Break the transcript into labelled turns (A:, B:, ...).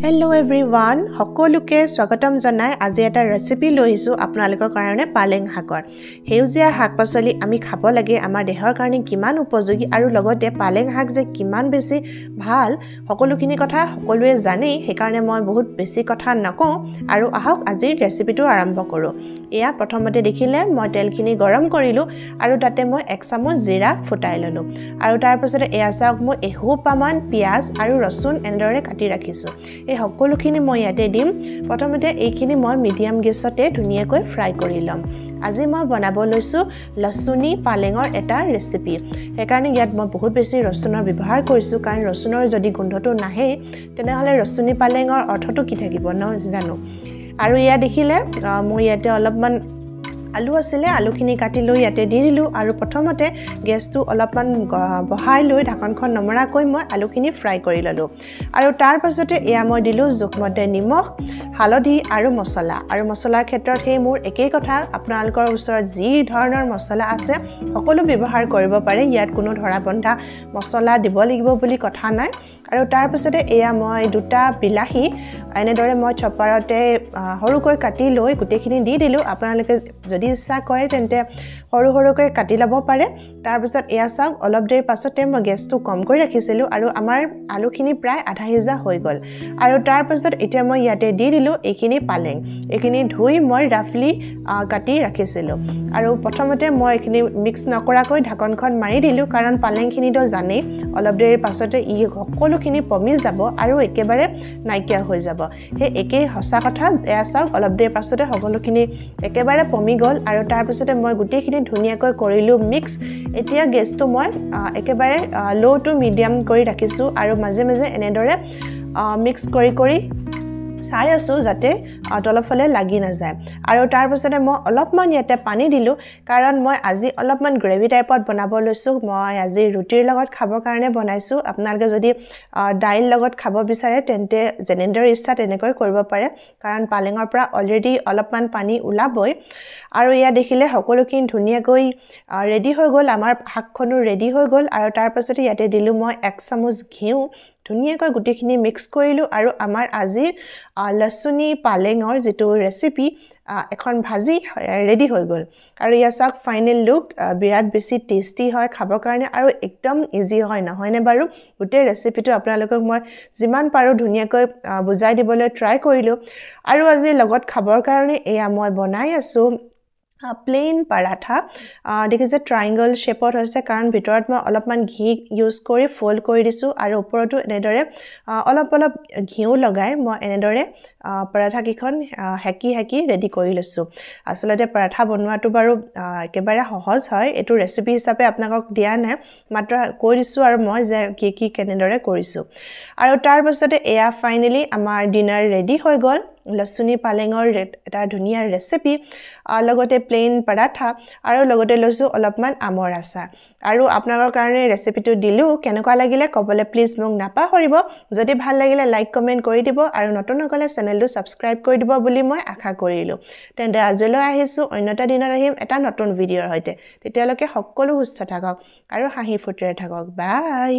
A: Hello everyone, সকলোকে স্বাগতম জনাই আজি এটা ৰেচিপি লৈছো আপোনালোকৰ কাৰণে পালেং শাকৰ। হেউজিয়া শাক-পাচলি আমি খাব লাগে আমাৰ দেহৰ কাৰণে কিমান উপযোগী আৰু লগতে পালেং শাক যে কিমান বেছি ভাল সকলোখিনি কথা সকলোৱে জানে সেইকাৰণে মই বহুত বেছি কথা নকওঁ আৰু আহক আজিৰ ৰেচিপিটো আৰম্ভ কৰো। এয়া প্ৰথমতে দেখিলে মই তেলখিনি গৰম কৰিলো আৰু তাতে মই 1 চামুচ জিৰা ফুটাই ললো আৰু তাৰ পাছতে এয়া চাওক মই এহোপামান পিয়াজ আৰু ৰসুন এনেদৰে কাটি ৰাখিছো। এই সকলোখিনি মই ইয়াতে দিম প্ৰথমতে এইখিনি মই মিডিয়াম গেছতে ধুনিয়াকৈ ফ্ৰাই কৰি লম আজি মই বনাব লৈছো লসুনি পালেঙৰ এটা ৰেচিপি সেইকাৰণে ইয়াত মই বহুত বেছি ৰসুনৰ ব্যৱহাৰ কৰিছো কাৰণ ৰসুনৰ যদি গোন্ধটো নাহে তেনেহলে ৰসুনি পালেঙৰ অৰ্থটো কি থাকিব ন জানো আৰু ইয়া দেখিলে মই ইয়াতে অলপমান আলু আছিলে আলুখিনি কাটি লৈ ইয়াতে দি দিলো আৰু প্ৰথমতে গেছটো অলপমান বহাই লৈ ঢাকনখন নমৰাকৈ মই আলুখিনি ফ্ৰাই কৰি ললো আৰু তাৰ পাছতে এয়া মই দিলো জোখমতে নিমখ হালধি আৰু মছলাৰ ক্ষেত্ৰত সেই মোৰ একেই কথা আপোনালোকৰ ওচৰত যি ধৰণৰ মছলা আছে সকলো ব্যৱহাৰ কৰিব পাৰে ইয়াত কোনো ধৰা বন্ধা মছলা দিব লাগিব বুলি কথা নাই আৰু তাৰ পাছতে এয়া মই দুটা বিলাহী এনেদৰে মই চপাৰতে হৰুকৈ কাটি লৈ গুটেখিনি দি দিলো আপোনালোকে যদি ইচ্ছা কৰে তেন্তে হৰুকৈ কাটি লব পাৰে তাৰ পিছত এয়া চাওক অলপ দেৰি পাছতে মই গেছটো কম কৰি ৰাখিছিলো আৰু আমাৰ আলুখিনি প্ৰায় আধা সিজা হৈ গল আৰু তাৰ পাছত এতিয়া মই ইয়াতে দি দিলো এইখিনি পালেং এইখিনি ধুই মই ৰাফলি কাটি ৰাখিছিলো আৰু প্ৰথমতে মই এইখিনি মিক্স নকৰাকৈ ঢাকনখন মাৰি দিলো কাৰণ পালেংখিনিটো জানেই অলপ দেৰি পাছতে ই সকলোখিনি পমি যাব আৰু একেবাৰে নাইকিয়া হৈ যাব হে একেই হসা কথা এয়া চাওক অলপ দেৰি পাছতে সকলোখিনি একেবাৰে পমি গল আৰু তাৰ পাছতে মই গুটেখিনি ধুনিয়াকৈ কৰিলো মিক্স এতিয়া গেছটো মই একেবাৰে লো টু মিডিয়াম কৰি ৰাখিছো আৰু মাজে মাজে এনেদৰে মিক্স কৰি চাই আছো যাতে তলফালে লাগি না যায় আৰু তাৰ পাছতে মই অলপমান ইয়াতে পানী দিলো কাৰণ মই আজি অলপমান গ্ৰেভি টাইপত বনাব লৈছো মই আজি ৰুটিৰ লগত খাবৰ কাৰণে বনাইছো আপোনালোকে যদি ডাইল লগত খাব বিচাৰে তেন্তে জেনেণ্ডৰ ইচ্ছা তেনেকৈ কৰিব পাৰে কাৰণ পালেঙৰ পৰা অলৰেডি অলপমান পানী ওলাবই আৰু ইয়া দেখিলে সকলোখিনি ধুনিয়াকৈ ৰেডি হৈ গল আমাৰ শাকখনো ৰেডি হৈ গল আৰু তাৰ পাছতে ইয়াতে দিলো মই 1 চামুচ ঘিউ ধুনিয়াকৈ গুটেখিনি মিক্স কৰিলো আৰু আমাৰ আজি লসুনি পালেঙৰ যেটো ৰেচিপি এখন ভাজি ৰেডি হৈ গল আৰু ইয়া চাক ফাইনাল লুক বিৰাট বেছি টেস্টি হয় খাবৰ কাৰণে আৰু একদম ইজি হয় নহয়নে বাৰু গুটে ৰেচিপিটো আপোনালোকক মই যিমান পাৰো ধুনিয়াকৈ বুজাই দিবলৈ ট্ৰাই কৰিলো আৰু আজি লগত খাবৰ কাৰণে এয়া মই বনাই আছো প্লেন পাৰাঠা দেখিছে ট্ৰায়াঙ্গল শেপত হৈছে কাৰণ ভিতৰত মই অলপমান ঘি ইউজ কৰি ফোল্ড কৰি দিছো আৰু ওপৰতো এনেদৰে অলপ ঘিউ লগাই মই এনেদৰে পাৰাঠা কিখন হেকি ৰেডি কৰি লৈছো আসলতে পাৰাঠা বনোৱাটো বাৰু একেবাৰে সহজ হয় এটো ৰেচিপি হিচাপে আপোনাক দিয়া নাই মাত্ৰ কৈ দিছো আৰু মই যে কি কেনেদৰে কৰিছো আৰু তাৰ পাছতে এয়া ফাইনালি আমাৰ ডিনাৰ ৰেডি হৈ গল লসুনি পালেঙৰ এটা ধুনিয়া ৰেচিপি লগতে প্লেন পাৰাঠা আৰু লগতে লৈছো অলপমান আমৰ আচাৰ আৰু আপোনালোকৰ কাৰণে ৰেচিপিটো দিলো কেনেকুৱা লাগিলে কবলে প্লিজ মোক নাপাহৰিব যদি ভাল লাগিলে লাইক কমেন্ট কৰি দিব আৰু নতুন সকলে চেনেলটো সাবস্ক্ৰাইব কৰি দিব বুলি মই আশা কৰিলো তেন্তে আজিলৈ আহিছো অন্যটা দিনত আহিম এটা নতুন ভিডিঅৰ সৈতে তেতিয়ালৈকে সকলো সুস্থ থাকক আৰু হাঁহি ফুৰ্তিৰে থাকক বাই